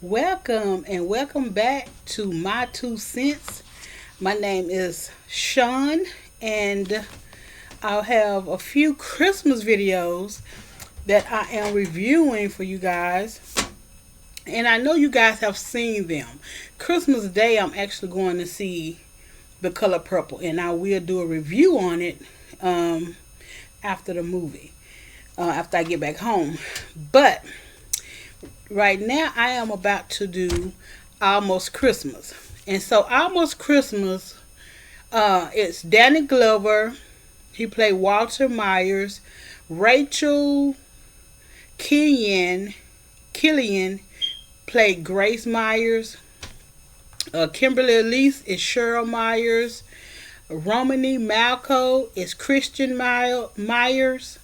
Welcome and welcome back to My Two Cents. My name is Sean, and I'll have a few Christmas videos that I am reviewing for you guys. And I know you guys have seen them. Christmas Day, I'm actually going to see The Color Purple, and I will do a review on it after the movie, after I get back home. But right now I am about to do Almost Christmas. And so Almost Christmas, it's Danny Glover. He played Walter Myers. Rachel Killian played Grace Myers. Kimberly Elise is Cheryl Myers. Romany Malco is Christian Myers.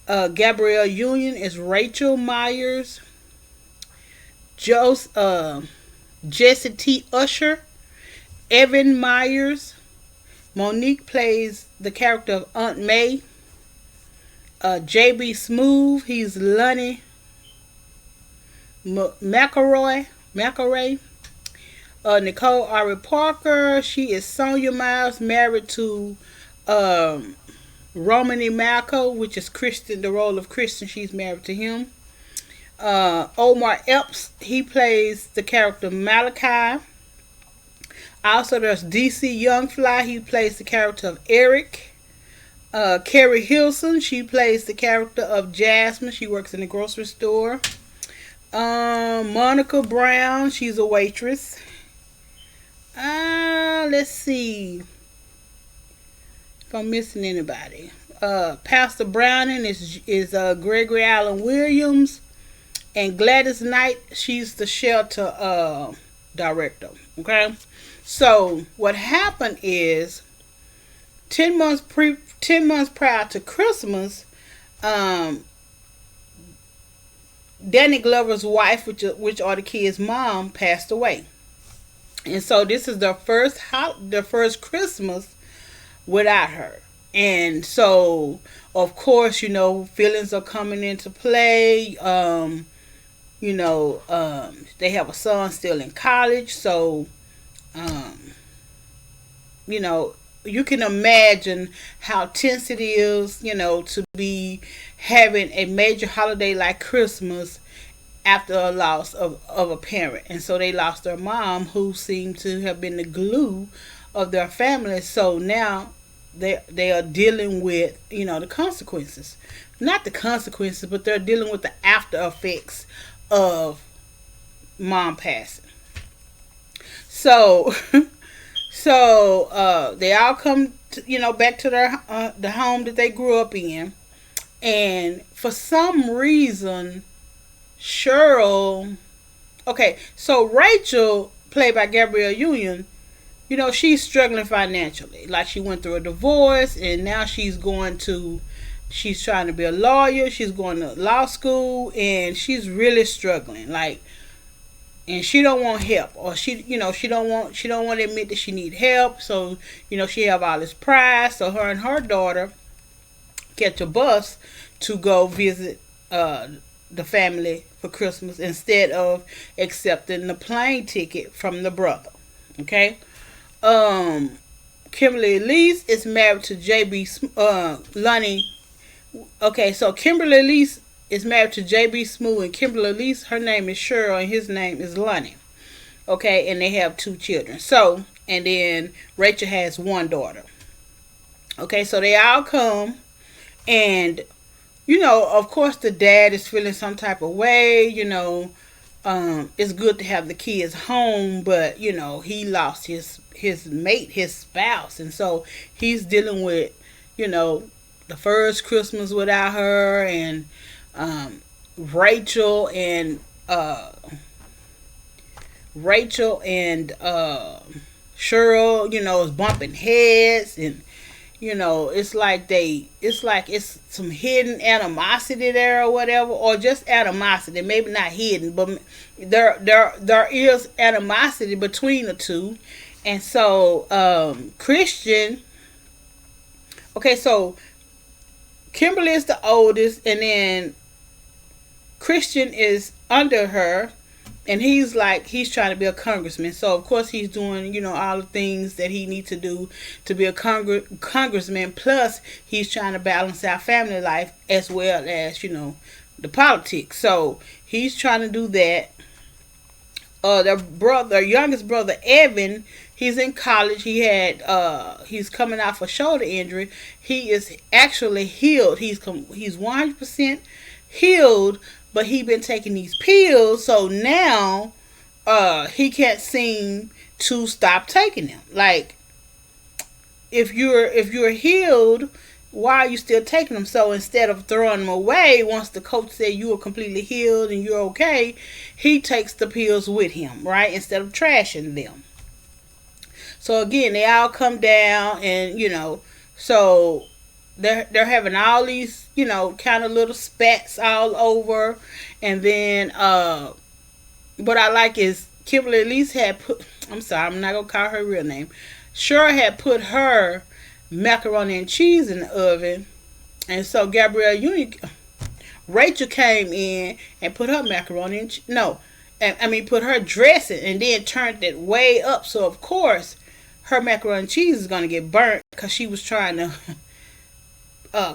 Gabrielle Union is Rachel Myers. Jesse T. Usher, Evan Myers. Monique plays the character of Aunt May. J.B. Smoove, he's Lonnie McElroy. Nicole Ari Parker, she is Sonia Miles, married to Romany Malco, which is Christian, the role of Christian. She's married to him. Omar Epps, he plays the character Malachi. Also, there's DC Youngfly, he plays the character of Eric. Carrie Hilson, she plays the character of Jasmine. She works in the grocery store. Monica Brown, she's a waitress. Let's see if I'm missing anybody. Pastor Browning is Gregory Allen Williams. And Gladys Knight, she's the shelter director. Okay, so what happened is 10 months prior to Christmas, Danny Glover's wife, which are the kids' mom, passed away, and so this is the first Christmas without her. And so, of course, feelings are coming into play. They have a son still in college, so you can imagine how tense it is, to be having a major holiday like Christmas after a loss of a parent. And so they lost their mom, who seemed to have been the glue of their family. So now they are dealing with, the consequences. Not the consequences, but they're dealing with the after effects of mom passing. So they all come to, back to their the home that they grew up in. And for some reason, Cheryl, so Rachel, played by Gabrielle Union, she's struggling financially. Like, she went through a divorce, and now she's trying to be a lawyer. She's going to law school, and she's really struggling. Like, and she don't want help, or she don't want to admit that she need help. So, she have all this pride. So her and her daughter catch a bus to go visit the family for Christmas, instead of accepting the plane ticket from the brother. Okay. Kimberly Elise is married to J.B. Lonnie. Okay, so Kimberly Elise is married to J.B. Smoove, and Kimberly Elise, her name is Cheryl, and his name is Lonnie. Okay, and they have 2 children. So, and then Rachel has 1 daughter. Okay, so they all come, and, of course the dad is feeling some type of way. It's good to have the kids home, but, he lost his mate, his spouse, and so he's dealing with, the first Christmas without her. And Rachel and Cheryl, is bumping heads, and it's like it's some hidden animosity there, or whatever, or just animosity, maybe not hidden, but there is animosity between the two. And so Christian, so Kimberly is the oldest, and then Christian is under her, And he's trying to be a congressman, so of course he's doing all the things that he needs to do to be a congressman, plus he's trying to balance out family life as well as the politics. So he's trying to do that. Their youngest brother Evan, he's in college. He's coming off a shoulder injury. He is actually healed. He's 100% healed, but he been taking these pills, so now he can't seem to stop taking them. Like, if you're healed, why are you still taking them? So instead of throwing them away, once the coach said you are completely healed and you're okay, he takes the pills with him, right? Instead of trashing them. So again, they all come down, and so they're having all these kind of little spats all over, and then what I like is Kimberly at least had put. I'm sorry, I'm not gonna call her real name. Cheryl had put her macaroni and cheese in the oven, and so Rachel came in and put her macaroni and no, I mean put her dressing, and then turned it way up. So of course her macaroni and cheese is gonna get burnt because she was trying to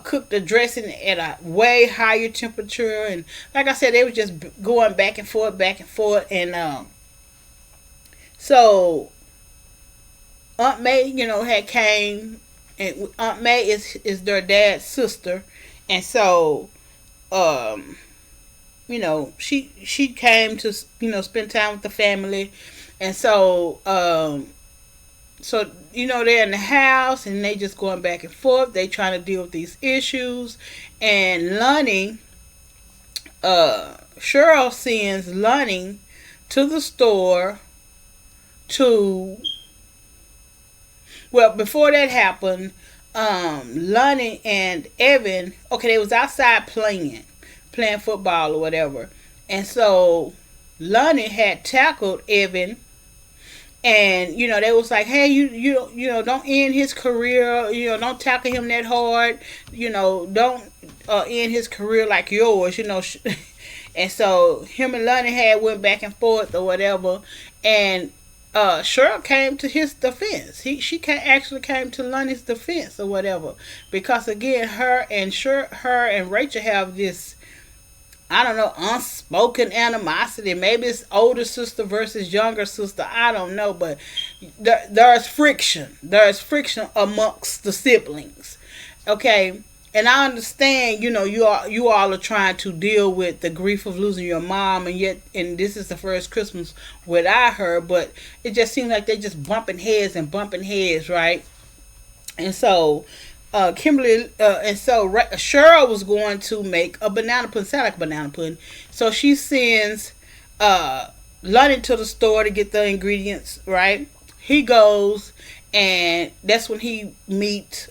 cook the dressing at a way higher temperature. And like I said, they were just going back and forth, and so Aunt May, had came, and Aunt May is their dad's sister, and so she came to spend time with the family, and so they're in the house and they just going back and forth. They trying to deal with these issues, and Cheryl sends Lonnie to the store to. Well, before that happened, Lonnie and Evan, okay, they was outside playing football or whatever, and so Lonnie had tackled Evan, and they was like, hey, don't end his career, don't tackle him that hard, don't end his career like yours, and so him and Lonnie had went back and forth or whatever, and Cheryl came to his defense. She actually came to Lonnie's defense or whatever, because again, her and Rachel have this, I don't know, unspoken animosity. Maybe it's older sister versus younger sister. I don't know, but there's friction. There's friction amongst the siblings. Okay, and I understand. You all are trying to deal with the grief of losing your mom, and this is the first Christmas without her. But it just seems like they're just bumping heads, right? And so Kimberly, and so Cheryl was going to make a banana pudding, sound like banana pudding. So she sends Lonnie to the store to get the ingredients, right? He goes, and that's when he meets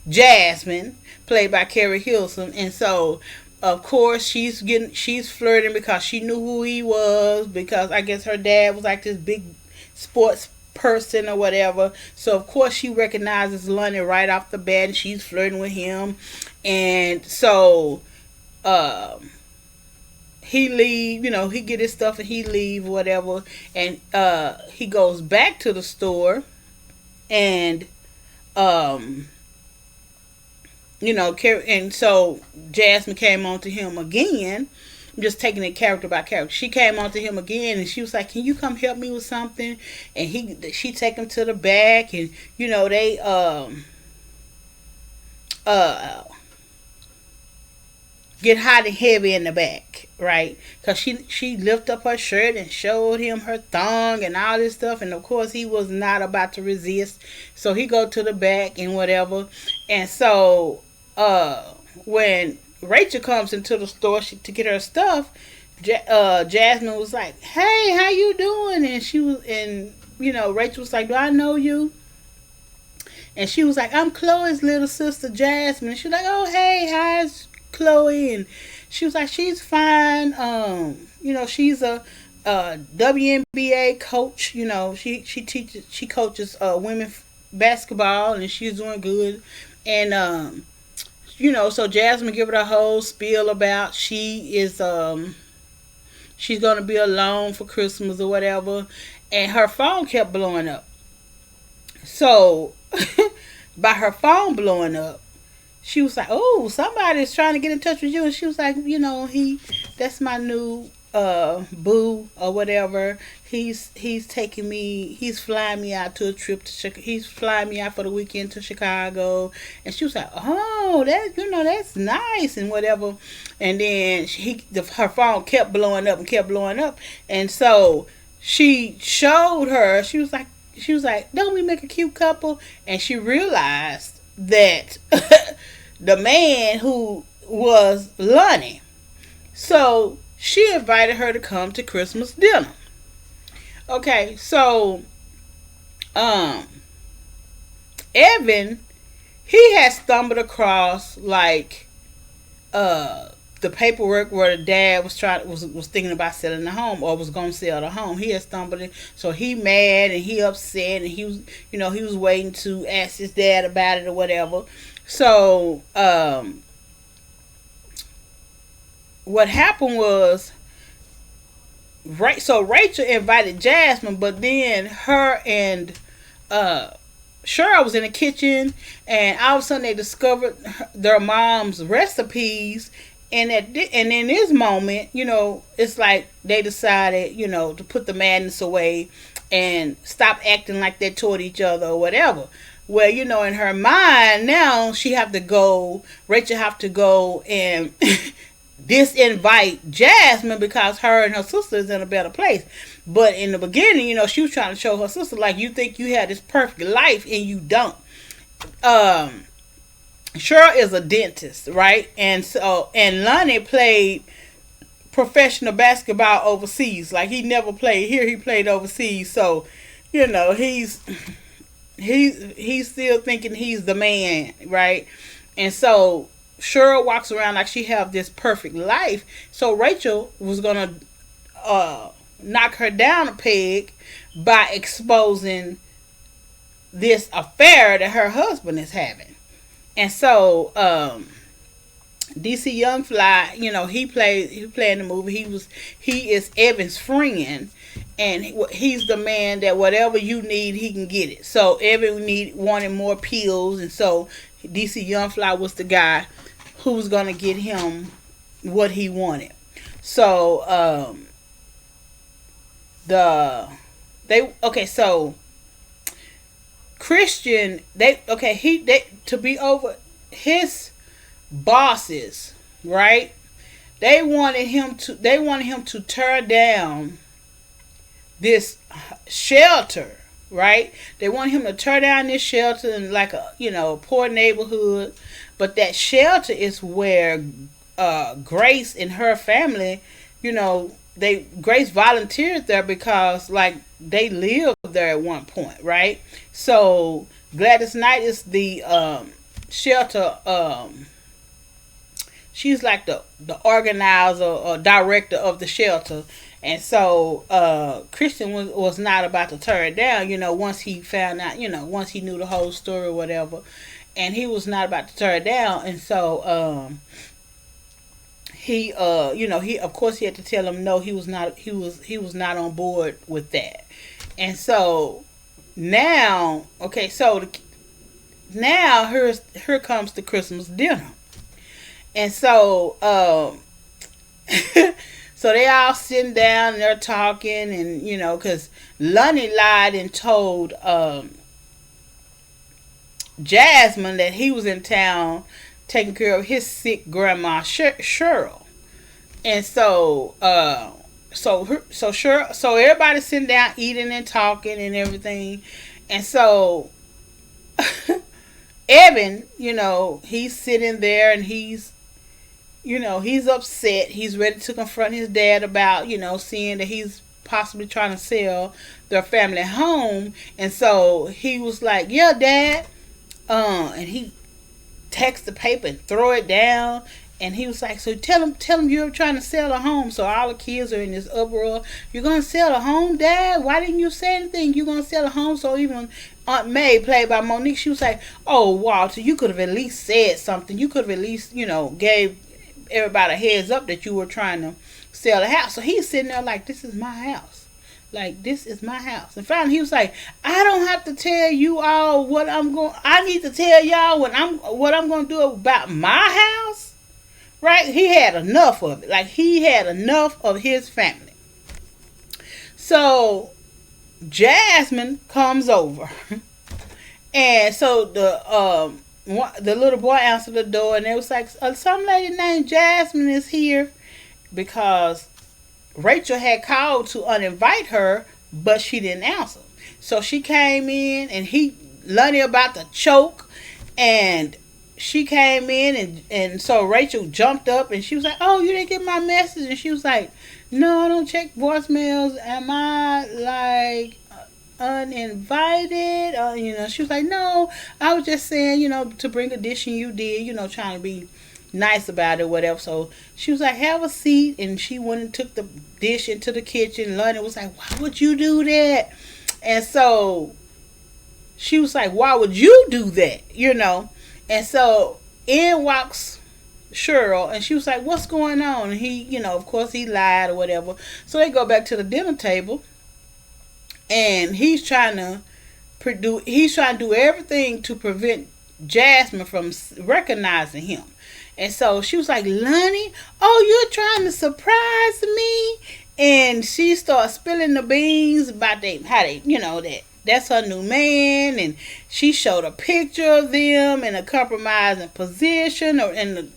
Jasmine, played by Carrie Hilson, and so of course she's flirting because she knew who he was, because I guess her dad was like this big sports person or whatever. So of course she recognizes Lonnie right off the bat, and she's flirting with him. And so he leave, he get his stuff and he leave, whatever. And he goes back to the store, and and so Jasmine came on to him again. I'm just taking it character by character. She came on to him again, and she was like, "Can you come help me with something?" And she take him to the back, and they get hot and heavy in the back, right? Because she lift up her shirt and showed him her thong and all this stuff, and of course he was not about to resist, so he go to the back and whatever. And so when Rachel comes into the store to get her stuff, Jasmine was like, "Hey, how you doing?" And Rachel was like, "Do I know you?" And she was like, "I'm Chloe's little sister, Jasmine." And she was like, "Oh, hey, how's Chloe?" And she was like, "She's fine. She's a WNBA coach. She coaches women basketball, and she's doing good." And so Jasmine give it a whole spiel about she she's gonna be alone for Christmas or whatever, and her phone kept blowing up. So by her phone blowing up, she was like, "Oh, somebody's trying to get in touch with you," and she was like, "That's my new boo or whatever. He's taking me. He's flying me out to a trip to Chicago. He's flying me out for the weekend to Chicago." And she was like, "Oh, that's nice and whatever." And then her phone kept blowing up and kept blowing up, and so she showed her. She was like, "Don't we make a cute couple?" And she realized that the man who was Lonnie. So she invited her to come to Christmas dinner. Okay, so um Evan, he had stumbled across like uh the paperwork where the dad was thinking about selling the home or was gonna sell the home. He had stumbled in, so he mad and he upset, and he was waiting to ask his dad about it or whatever. So what happened was, right? So Rachel invited Jasmine, but then her and uh Cheryl was in the kitchen, and all of a sudden they discovered their mom's recipes. And in this moment, it's like they decided, to put the madness away and stop acting like that toward each other or whatever. Well, in her mind now, Rachel have to go and disinvite Jasmine because her and her sister is in a better place. But in the beginning, she was trying to show her sister, like, you think you had this perfect life and you don't. Cheryl is a dentist, right? And Lonnie played professional basketball overseas. Like, he never played here, he played overseas. So, he's still thinking he's the man, right? And so Cheryl walks around like she have this perfect life. So Rachel was gonna knock her down a peg by exposing this affair that her husband is having. And so DC Young Fly, he played in the movie. He is Evan's friend, and he's the man that whatever you need, he can get it. So Evan wanted more pills, and so DC Young Fly was the guy who was gonna get him what he wanted. So so Christian, to be over his bosses, right? They wanted him to tear down this shelter, right? They wanted him to tear down this shelter in like a poor neighborhood, but that shelter is where Grace and her family, Grace volunteered there because like they lived there at one point, right? So Gladys Knight is the shelter. She's like the organizer or director of the shelter, and so Christian was not about to tear it down. Once he found out, once he knew the whole story or whatever, and he was not about to tear it down, and so he he of course he had to tell him no, he was not on board with that. And so now, now here comes the Christmas dinner. And so so they all sitting down and they're talking, and because Lonnie lied and told Jasmine that he was in town taking care of his sick grandma Cheryl. And so so everybody's sitting down eating and talking and everything. And so Evan, he's sitting there and he's upset. He's ready to confront his dad about, seeing that he's possibly trying to sell their family home. And so he was like, "Yeah, Dad." And he text the paper and throw it down. And he was like, "So tell him you're trying to sell a home." So all the kids are in this uproar. "You're gonna sell a home, Dad? Why didn't you say anything? You're gonna sell a home?" So even Aunt May, played by Monique, she was like, "Oh, Walter, you could have at least said something. You could have at least, gave everybody a heads up that you were trying to sell the house. So he's sitting there like, this is my house. Like, this is my house. And finally he was like, I don't have to tell you all what I need to tell y'all what I'm gonna do about my house. Right? He had enough of it. Like, he had enough of his family. So Jasmine comes over. And so the little boy answered the door, and it was like, some lady named Jasmine is here, because Rachel had called to uninvite her, but she didn't answer. So she came in, and Lonnie about to choke, and she came in, and so Rachel jumped up, and she was like, oh, you didn't get my message? And she was like, no, I don't check voicemails. Am I like uninvited? She was like, no, I was just saying, to bring a dish, and you did, trying to be nice about it, whatever. So she was like, have a seat, and she went and took the dish into the kitchen. Lonnie was like, why would you do that? And so she was like, why would you do that? And so in walks Cheryl, and she was like, what's going on? And he, of course he lied or whatever. So they go back to the dinner table, and he's trying to do everything to prevent Jasmine from recognizing him. And so she was like, Lonnie, oh, you're trying to surprise me? And she starts spilling the beans about how that's her new man, and she showed a picture of them in a compromising position, and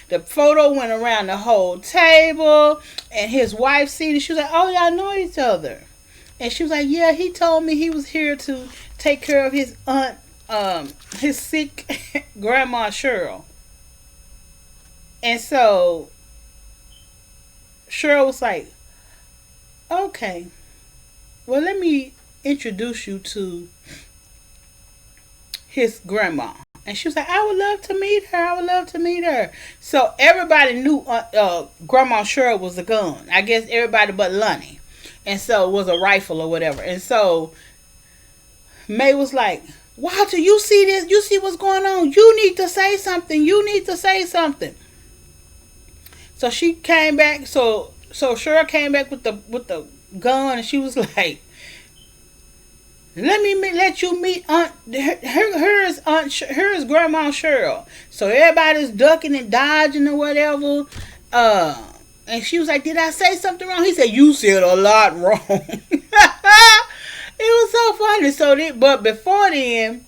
the photo went around the whole table, and his wife seen it. She was like, oh, y'all know each other. And she was like, yeah, he told me he was here to take care of his aunt, his sick grandma Cheryl. And so Cheryl was like, okay, well, let me introduce you to his grandma. And she was like, I would love to meet her. So everybody knew Grandma Cheryl was a gun. I guess everybody but Lonnie. And so it was a rifle or whatever. And so May was like, Walter, you see this? You see what's going on? You need to say something. So she came back. So Cheryl came back with the gun, and she was like, let you meet Aunt. Here's Grandma Cheryl. So everybody's ducking and dodging or whatever. And she was like, did I say something wrong? He said, you said a lot wrong. It was so funny. But before then,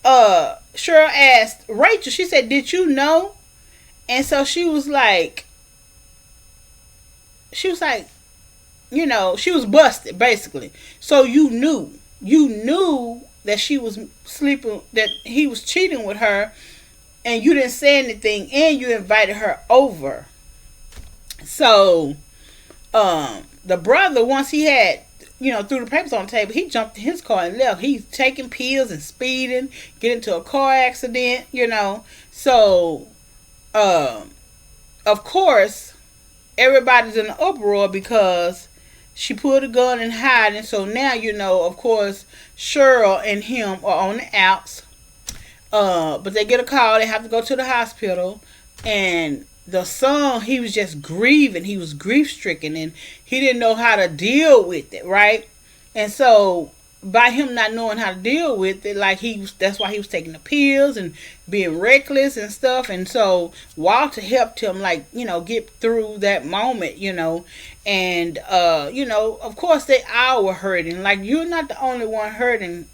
Cheryl asked Rachel, she said, did you know? And so she was like, she was busted, basically. So you knew that she was sleeping, that he was cheating with her, and you didn't say anything, and you invited her over. So the brother, once he had threw the papers on the table, he jumped in his car and left. He's taking pills and speeding, get into a car accident, So of course everybody's in an uproar because she pulled a gun and hiding. So now, of course, Cheryl and him are on the outs. But they get a call. They have to go to the hospital. And the son, he was just grieving. He was grief-stricken. And he didn't know how to deal with it, right? And so by him not knowing how to deal with it, that's why he was taking the pills and being reckless and stuff. And so Walter helped him get through that moment, and of course they all were hurting. Like, you're not the only one hurting,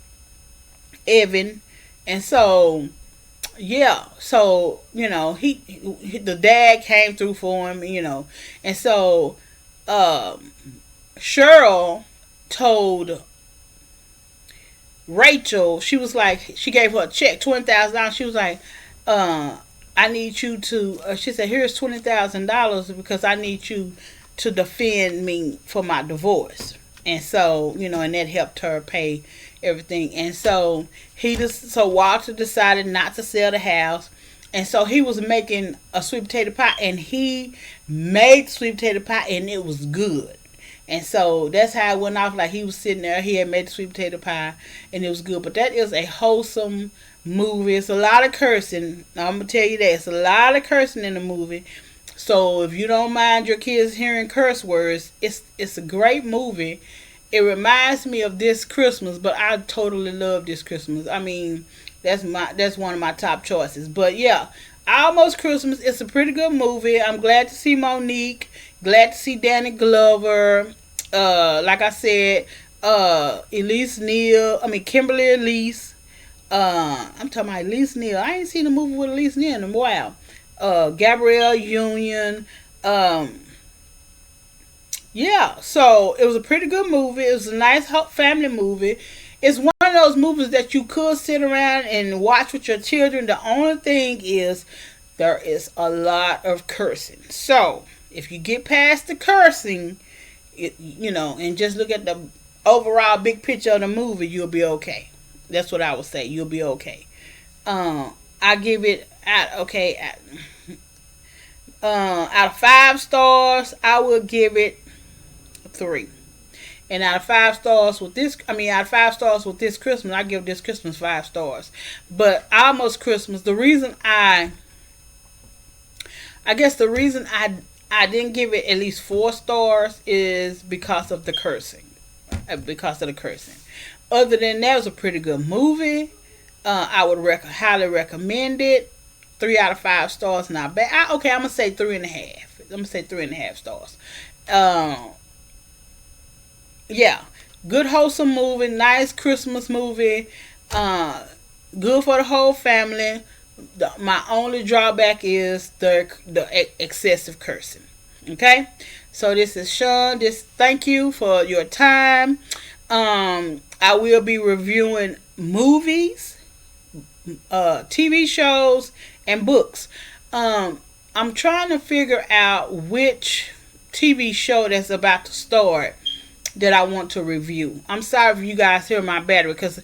Evan. And so the dad came through for him, and so Cheryl told Rachel, she was like, she gave her a check, $20,000. She was like, I need you to, she said, here's $20,000 because I need you to defend me for my divorce. And so, and that helped her pay everything. And so Walter decided not to sell the house. And so he was making a sweet potato pie, and he made sweet potato pie, and it was good. And so that's how it went off. Like, he was sitting there, he had made the sweet potato pie, and it was good. But that is a wholesome movie. It's a lot of cursing. I'm going to tell you that. It's a lot of cursing in the movie. So if you don't mind your kids hearing curse words, it's a great movie. It reminds me of This Christmas, but I totally love This Christmas. I mean, that's one of my top choices. But yeah, Almost Christmas. It's a pretty good movie. I'm glad to see Monique. Glad to see Danny Glover. Like I said, Elise Neal. I mean Kimberly Elise. I'm talking about Elise Neal. I ain't seen a movie with Elise Neal in a while. Gabrielle Union. Um, yeah, so it was a pretty good movie. It was a nice family movie. It's one of those movies that you could sit around and watch with your children. The only thing is there is a lot of cursing. So if you get past the cursing, and just look at the overall big picture of the movie, you'll be okay. That's what I would say. You'll be okay. I give it out of 5 stars. I will give it 3. And out of 5 stars with This Christmas, I give This Christmas 5 stars. But Almost Christmas, I guess the reason I didn't give it at least 4 stars is because of the cursing. Because of the cursing. Other than that, it was a pretty good movie. I would highly recommend it. 3 out of 5 stars, not bad. I'm gonna say 3.5. I'm gonna say 3.5 stars. Um, yeah, good wholesome movie, nice Christmas movie. Uh, Good for the whole family. My only drawback is the excessive cursing. Okay, so this is Sean. Thank you for your time. I will be reviewing movies, TV shows, and books. I'm trying to figure out which TV show that's about to start that I want to review. I'm sorry if you guys hear my battery because,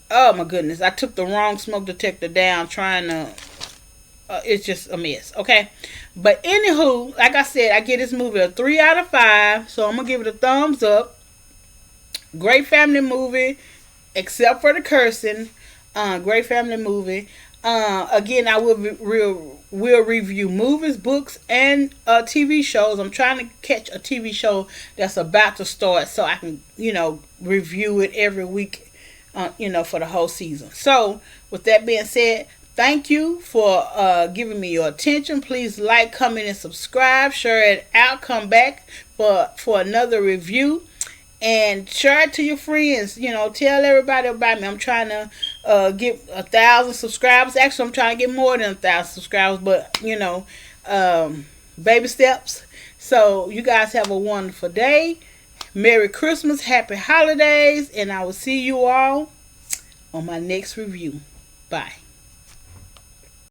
oh my goodness, I took the wrong smoke detector down trying to. It's just a mess, okay? But anywho, like I said, I give this movie a 3 out of 5, so I'm gonna give it a thumbs up. Great family movie, except for the cursing. Great family movie. Again, I will review movies, books, and TV shows. I'm trying to catch a TV show that's about to start so I can, review it every week, for the whole season. So, with that being said, thank you for giving me your attention. Please like, comment, and subscribe. Share it out. Come back for another review. And share it to your friends. Tell everybody about me. I'm trying to get 1,000 subscribers. Actually, I'm trying to get more than 1,000 subscribers. But baby steps. So you guys have a wonderful day. Merry Christmas, Happy Holidays, and I will see you all on my next review. Bye.